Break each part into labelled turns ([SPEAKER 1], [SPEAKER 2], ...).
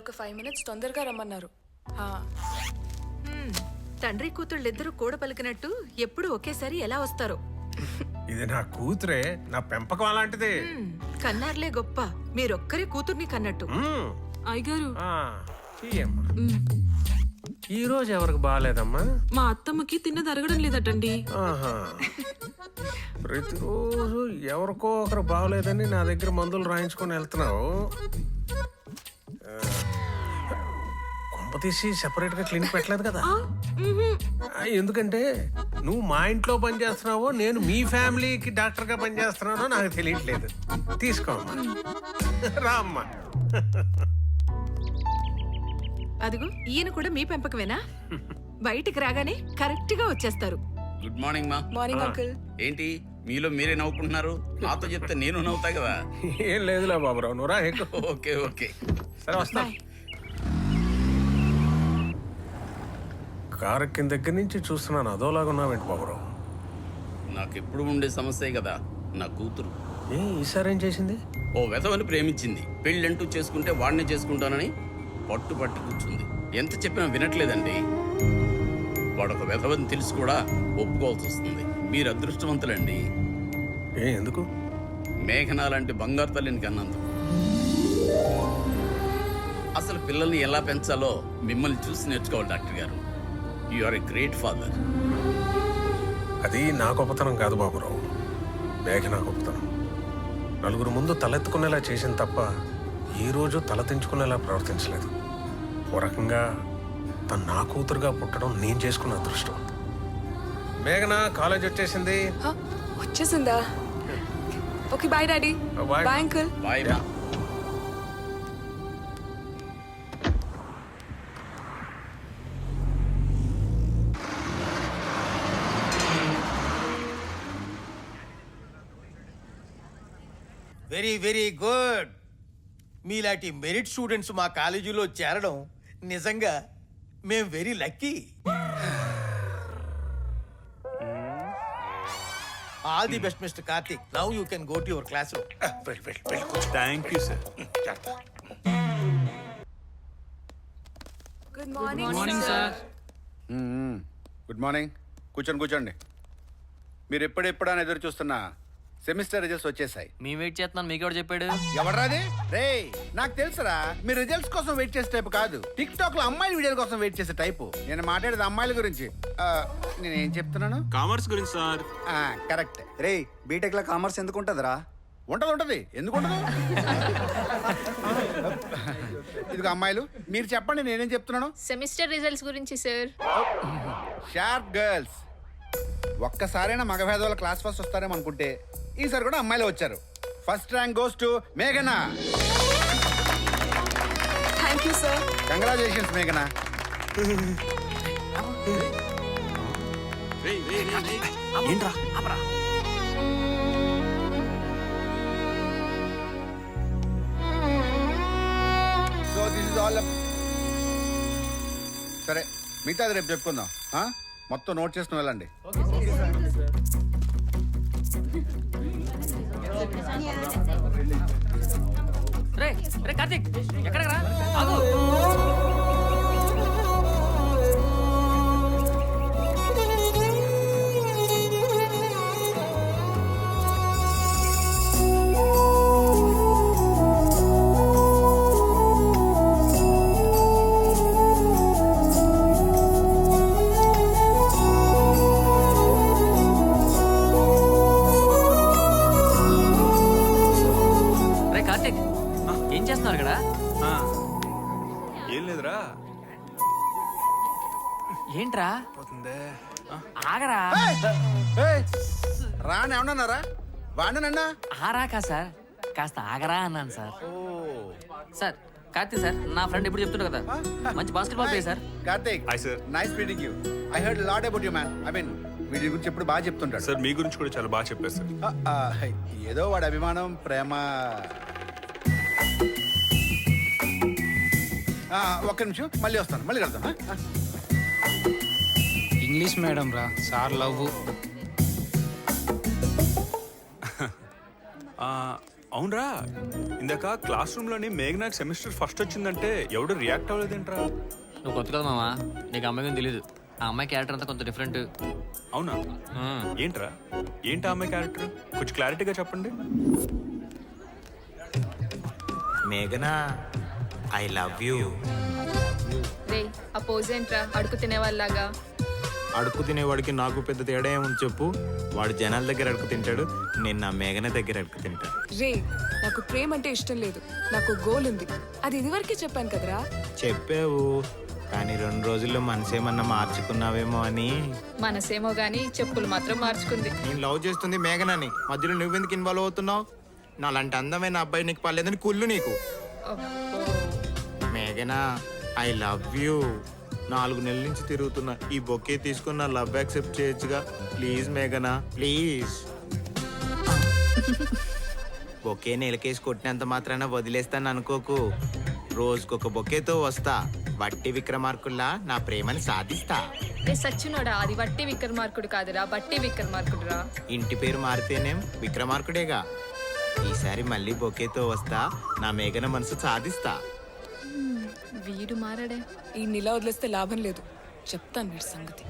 [SPEAKER 1] ఒక 5 minutes తొందరగా రమ్మన్నారు.
[SPEAKER 2] తండ్రి కూతుళ్ళిద్దరూ కూడ పలికినట్టు ఎప్పుడు ఒకేసారి ఎలా వస్తారో.
[SPEAKER 3] ఇది నా కూతురే, నా పెంపకం అలాంటిది.
[SPEAKER 2] కన్నార్లే గొప్ప, మీరొక్కరే కూతుర్ని కన్నట్టు.
[SPEAKER 1] అయ్యగారు,
[SPEAKER 3] ఈ రోజు ఎవరికి బాగాలేదమ్మా?
[SPEAKER 1] మా అత్తమ్మకి తిన్నది అరగడం లేదటండి.
[SPEAKER 3] ఆహా. ప్రతిరోజు ఎవరికో ఒకరు బాగలేదని నా దగ్గర మందులు రాయించుకొని వెళ్తున్నావు. కొంప తీసి సెపరేట్ గా క్లినిక్ పెట్టలేదు కదా? ఎందుకంటే నువ్వు మా ఇంట్లో పనిచేస్తున్నావో నేను మీ ఫ్యామిలీకి డాక్టర్ గా పనిచేస్తున్నానో నాకు తెలియట్లేదు. తీసుకో అమ్మా, రా అమ్మా.
[SPEAKER 2] అదిగో ఈయన కూడా మీ పెంపకమేనా? బయటికి రాగానే కరెక్ట్ గా వచ్చేస్తారు.
[SPEAKER 4] గుడ్ మార్నింగ్ మా.
[SPEAKER 1] Morning uncle.
[SPEAKER 4] ఏంటి మీలో మీరే నవ్వుకుంటున్నారు? నాతో చెప్తే నేను నవ్వుతా కదా.
[SPEAKER 3] ఏం లేదులే బాబురావు, నువ్వు రా.
[SPEAKER 4] ఓకే ఓకే
[SPEAKER 3] సరే వస్తా. కారు ఎక్కిన దగ్గర నుంచి చూస్తున్నాను అదోలాగా ఉన్నావేంటి బాబురావు?
[SPEAKER 4] నాకు ఎప్పుడు ఉండే సమస్యే కదా నా కూతురు.
[SPEAKER 3] ఈసారి ఏం చేసింది?
[SPEAKER 4] ఓ వెధవని ప్రేమించింది. పెళ్ళంటూ చేసుకుంటే వాడినే చేసుకుంటానని పట్టు కూర్చుంది. ఎంత చెప్పినా వినట్లేదండి. వాడొక వెధవని తెలిసి కూడా ఒప్పుకోవాల్సి వస్తుంది. మీరు అదృష్టవంతులండి.
[SPEAKER 3] ఎందుకు?
[SPEAKER 4] మేఘనా లాంటి బంగారు తల్లిని కన్నందుకు. అసలు పిల్లల్ని ఎలా పెంచాలో మిమ్మల్ని చూసి నేర్చుకోవాలి డాక్టర్ గారు. You are a great father.
[SPEAKER 3] అది నా గొప్పతనం కాదు బాబురావు, మేఘనా గొప్పతనం. నలుగురు ముందు తలెత్తుకునేలా చేసింది తప్ప ఈ రోజు తలదించుకునేలా ప్రవర్తించలేదు. ఓ రకంగా తను నా కూతురుగా పుట్టడం నేను చేసుకున్న అదృష్టం. మేఘనా కాలేజ్ వచ్చేసింది.
[SPEAKER 1] వచ్చేసిందా? Okay, bye daddy. Bye uncle.
[SPEAKER 4] Bye మా.
[SPEAKER 5] Very very good. మీలాంటి మెరిట్ స్టూడెంట్స్ మా కాలేజీలో చేరడం నిజంగా మేము very lucky. All the best mister Karthik. Now you can go to your classroom.
[SPEAKER 6] Thank you sir.
[SPEAKER 1] Good morning sir.
[SPEAKER 7] Good morning. కూర్చోండి. మీరు ఎప్పుడెప్పుడని ఎదురు చూస్తున్నా సెమిస్టర్ రిజల్ట్స్ వచ్చేసాయి.
[SPEAKER 8] మేము వెయిట్ చేస్తున్నాను, మీకెవడు చెప్పాడు?
[SPEAKER 7] ఎవడ్రాది? రే నాకు తెలుసురా, మీరు రిజల్ట్స్ కోసం వెయిట్ చేసే టైపు కాదు, టిక్ టాక్ లో అమ్మాయిల వీడియోల కోసం వెయిట్ చేసే టైపు. నేను మాట్లాడేది అమ్మాయిల గురించి. నేనేం చెప్తున్నాను?
[SPEAKER 6] కామర్స్ గురించి సార్.
[SPEAKER 7] కరెక్ట్.
[SPEAKER 9] రే బీటెక్ లో కామర్స్ ఎందుకు ఉంటదిరా?
[SPEAKER 7] ఉంటది. ఎందుకు ఉండదు? ఇదిగో అమ్మాయిలు, మీరు చెప్పండి నేనేం చెప్తున్నాను.
[SPEAKER 10] సెమిస్టర్ రిజల్ట్స్ గురించి సార్.
[SPEAKER 7] Sharp girls. ఒక్కసారైనా మగభేదవాళ్ళ క్లాస్ ఫస్ట్ వస్తారేమో అనుకుంటే ఈసారి కూడా అమ్మాయిలు వచ్చారు. ఫస్ట్ ర్యాంక్ గోస్ టు మేఘనా.
[SPEAKER 1] Thank you sir.
[SPEAKER 7] కంగ్రాచులేషన్స్ మేఘనా.
[SPEAKER 8] ఏంట్రా?
[SPEAKER 7] So this is all. సరే మిగతాది రేపు చెప్పుకుందాం. మొత్తం నోట్ చేసుకుని వెళ్ళండి.
[SPEAKER 8] రే కార్తీక్, ఎక్కడికి రా? ఆగు. ఏం చేస్తున్నారు ఇక్కడ?
[SPEAKER 6] ఏం లేదురా.
[SPEAKER 8] ఏంట్రా? ఆగరా.
[SPEAKER 7] రాని ఏమన్నారా? వాడినన్నా
[SPEAKER 8] ఆరాకా సార్, కాస్త ఆగరా అన్నాను సార్. సార్ కార్తీక్ సార్, నా ఫ్రెండ్ ఎప్పుడు చెప్తున్నా కదా, మంచి basketball player sir.
[SPEAKER 7] Karthik,
[SPEAKER 6] hi sir.
[SPEAKER 7] Nice meeting you. I heard lot about you man. I mean వీడి గురించి ఎప్పుడు బాగా చెప్తుంటాడు
[SPEAKER 6] సార్. మీ గురించి కూడా చాలా బాగా చెప్పారు సార్.
[SPEAKER 7] ఏదో వాడి అభిమానం, ప్రేమ. ఒక్క నిమిషం, మళ్ళీ వస్తాను, మళ్ళీ కడతాను.
[SPEAKER 11] ఇంగ్లీష్ మేడం రా సార్. లవ్
[SPEAKER 6] అవునరా, ఇందాక క్లాస్ రూమ్లోని మేఘనాకి సెమిస్టర్ ఫస్ట్ వచ్చిందంటే ఎవడు రియాక్ట్ అవ్వలేదేంట్రా?
[SPEAKER 8] నువ్వు కొత్త కదా మామ, నీకు అమ్మాయి గురించి తెలీదు. ఆ అమ్మాయి క్యారెక్టర్ అంతా కొంత డిఫరెంట్.
[SPEAKER 6] అవునా? ఏంట్రా, ఏంటి ఆ అమ్మాయి క్యారెక్టర్? కొంచెం క్లారిటీగా చెప్పండి.
[SPEAKER 5] మేఘనా, ఐ లవ్ యూ.
[SPEAKER 10] రే ఆ పోజ్ ఏంట్రా అడుగు తినేవాళ్ళలాగా?
[SPEAKER 5] అడుక్కు తినేవాడికి నాకు పెద్ద తేడా ఏముంది చెప్పు. వాడు జనాల దగ్గర అడుగు తింటాడు, నేను నా మేఘన దగ్గర అడుగు తింటా.
[SPEAKER 1] రే నాకు ప్రేమ అంటే ఇష్టం లేదు, నాకు గోల్ ఉంది. అది ఇదివరకే చెప్పాను కదరా.
[SPEAKER 5] చెప్పావు, కానీ 2 రోజుల్లో మనసేమన్నా మార్చుకున్నావేమో అని.
[SPEAKER 10] మనసేమో గానీ చెప్పులు మాత్రం మార్చుకుంది.
[SPEAKER 5] నేను లవ్ చేస్తుంది మేఘనని, మధ్యలో నువ్వెందుకు ఇన్వాల్వ్ అవుతున్నావు? నాలాంటి అందమైన అబ్బాయి నీకు పర్లేదని కుళ్ళు నీకు.
[SPEAKER 10] అబ్బో.
[SPEAKER 5] మేఘనా, ఐ లవ్ యూ. 4 నెలల నుంచి తిరుగుతున్నా, ఈ బొకే తీసుకుని నా లవ్ యాక్సెప్ట్ చేయొచ్చుగా. ప్లీజ్ మేఘనా, ప్లీజ్. బొకే నెలకేసి కొట్టినంత మాత్రాన వదిలేస్తాను అనుకోకు. రోజుకొక బొకేతో వస్తా, వట్టి విక్రమార్కుల్లా నా ప్రేమని సాధిస్తా.
[SPEAKER 10] రే సచ్చినోడా, అది వట్టి విక్రమార్కుడు కాదురా, బట్టి విక్రమార్కుడురా.
[SPEAKER 5] ఇంటి పేరు మారితేనేం విక్రమార్కుడేగా. ఈసారి మళ్ళీ బొకేతో వస్తా, నా మేఘన మనసు సాధిస్తా.
[SPEAKER 10] వీడు మారడే.
[SPEAKER 1] ఈ నిలా వదిలేస్తే లాభం లేదు, చెప్తాను వీడి సంగతి.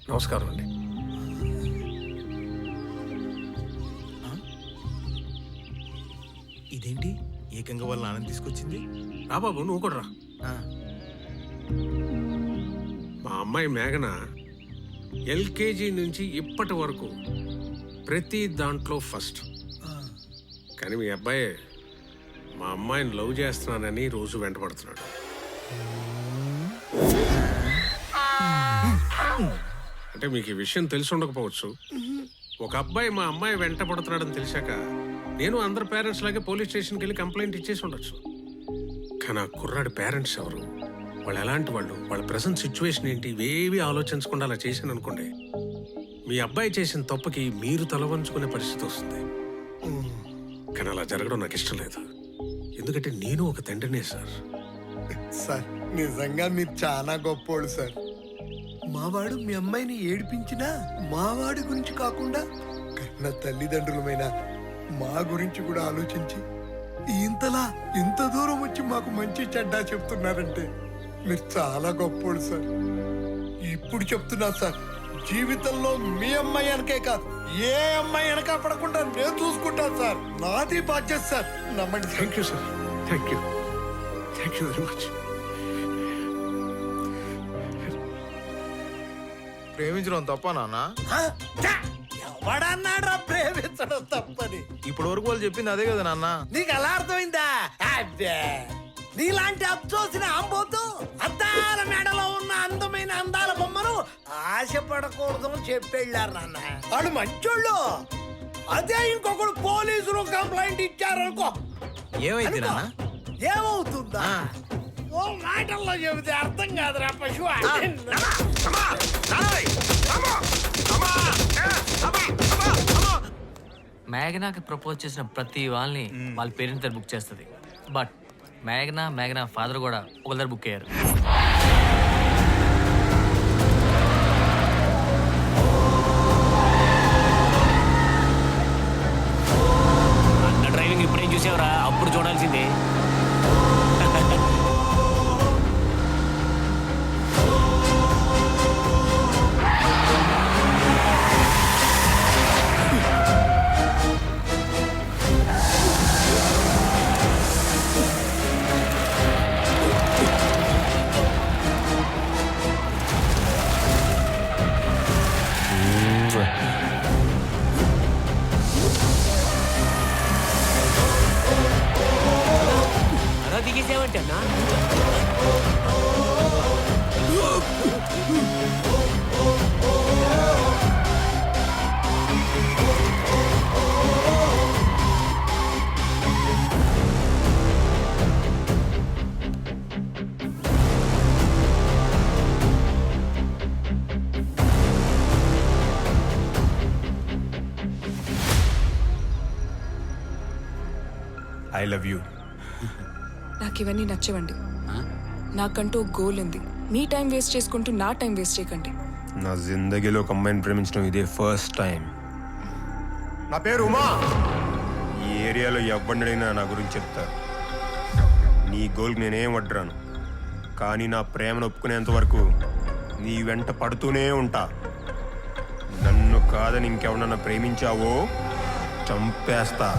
[SPEAKER 3] నమస్కారం అండి.
[SPEAKER 5] ఇదేంటి ఏకంగా వాళ్ళ నాన్న తీసుకొచ్చింది?
[SPEAKER 3] రా బాబు, నువ్వు కూడా రా. మా అమ్మాయి మేఘన ఎల్కేజీ నుంచి ఇప్పటి వరకు ప్రతి దాంట్లో ఫస్ట్. కానీ మీ అబ్బాయి మా అమ్మాయిని లవ్ చేస్తున్నానని రోజు వెంటపడుతున్నాడు. అంటే మీకు ఈ విషయం తెలిసి ఉండకపోవచ్చు. ఒక అబ్బాయి మా అమ్మాయి వెంట పడుతున్నాడని తెలిసాక నేను అందరు పేరెంట్స్ లాగే పోలీస్ స్టేషన్కి వెళ్ళి కంప్లైంట్ ఇచ్చేసి ఉండొచ్చు. కానీ ఆ కుర్రాడి పేరెంట్స్ ఎవరు, వాళ్ళు ఎలాంటి వాళ్ళు, వాళ్ళ ప్రెసెంట్ సిచ్యువేషన్ ఏంటి, ఇవేవి ఆలోచించకుండా అలా చేశాను అనుకోండి, మీ అబ్బాయి చేసిన తప్పుకి మీరు తలవంచుకునే పరిస్థితి వస్తుంది. కానీ అలా జరగడం నాకు ఇష్టం లేదు, ఎందుకంటే నేను ఒక తండ్రినే సార్.
[SPEAKER 5] సార్ నిజంగా మీరు చాలా గొప్పోడు సార్. మావాడు మీ అమ్మాయిని ఏడిపించినా మావాడి గురించి కాకుండా కన్న తల్లిదండ్రులమైన మా గురించి కూడా ఆలోచించి ఇంతలా ఇంత దూరం వచ్చి మాకు మంచి చెడ్డ చెప్తున్నారంటే మీరు చాలా గొప్పోడు సార్. ఇప్పుడు చెప్తున్నా సార్, జీవితంలో మీ అమ్మాయి వెనకే కాదు ఏ అమ్మాయి వెనక పడకుండా నేను చూసుకుంటాను సార్. నాది బాధ్యత సార్, నమ్మండి.
[SPEAKER 3] Thank you sir, thank you, thank you very much.
[SPEAKER 5] ప్రేమించడం తప్ప నాన్న?
[SPEAKER 7] ఎవడన్నాడ్రా ప్రేమించడం తప్పని?
[SPEAKER 5] ఇప్పటి వరకు వాళ్ళు చెప్పింది అదే కదా నాన్న.
[SPEAKER 7] నీకు అలా అర్థమైందా? అబ్బే, నీలాంటి అచ్చోసిన అంబోతు అద్దాల మెడలో ఉన్న అందమైన అందాల బొమ్మను ఆశపడకూడదు అని చెప్పెళ్ళారు నాన్న. వాడు మంచోళ్ళు. అదే ఇంకొకడు పోలీసులు కంప్లైంట్ ఇచ్చారనుకో,
[SPEAKER 5] ఏమైంది నాన్న?
[SPEAKER 7] ఏమవుతుందా? ఓ మాటల్లో చెబితే అర్థం కాదురా పశువు.
[SPEAKER 8] మేఘనాకి ప్రపోజ్ చేసిన ప్రతి వాళ్ళని వాళ్ళ పేరెంట్స్ దగ్గర బుక్ చేస్తుంది. బట్ మేఘనా ఫాదర్ కూడా ఒకరి దగ్గర బుక్ అయ్యారు. అన్న డ్రైవింగ్ ఇప్పుడేం చూసావురా, అప్పుడు చూడాల్సిందే. అలా దిగేసావంటే అన్నా?
[SPEAKER 6] I love you.
[SPEAKER 1] నాకు ఇవన్నీ నచ్చవండి. నాకంటూ ఒక గోల్ ఉంది. మీ టైం వేస్ట్ చేసుకుంటూ నా టైం వేస్ట్ చేయకండి.
[SPEAKER 3] నా జిందగీలో ఒక అమ్మాయిని ప్రేమించడం ఇదే ఫస్ట్ టైం. నా పేరు ఉమా. ఈ ఏరియాలో ఎవరినైనా నా గురించి చెప్తారు. నీ గోల్కి నేనేం వడ్రాను, కానీ నా ప్రేమను ఒప్పుకునేంత వరకు నీ వెంట పడుతూనే ఉంటా. నన్ను కాదని ఇంకెవరన్నా ప్రేమించావో చంపేస్తా.